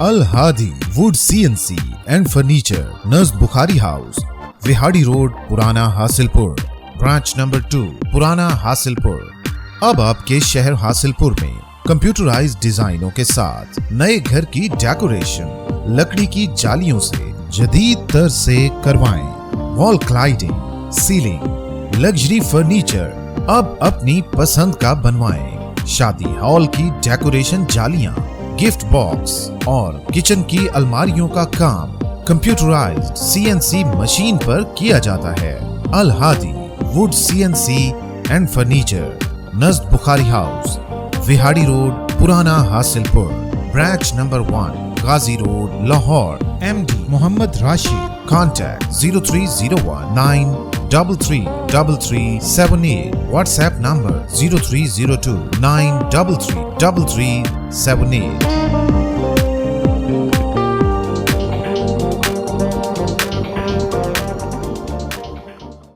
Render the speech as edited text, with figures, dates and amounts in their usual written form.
Al Hadi wood CNC and furniture, नज़द Bukhari house, Vihari road, पुराना Hasilpur. Branch number 2, पुराना हासिलपुर। अब आपके शहर हासिलपुर में कंप्यूटराइज्ड डिजाइनों के साथ नए घर की डेकोरेशन लकड़ी की जालियों से जदीद तर्ज से करवाएं। Wall cladding, ceiling, luxury furniture अब अपनी पसंद का बनवाएं। शादी हॉल की डेकोरेशन जालियां, गिफ्ट बॉक्स और किचन की अलमारियों का काम कंप्यूटराइज्ड CNC मशीन पर किया जाता है। Al Hadi wood CNC and furniture, नज़द बुखारी हाउस, विहाड़ी रोड, पुराना Hasilpur. Branch number 1, Ghazi road, Lahore. MD Mohammad Rashid. Contact 0301 9333378। WhatsApp number 0302 9333378।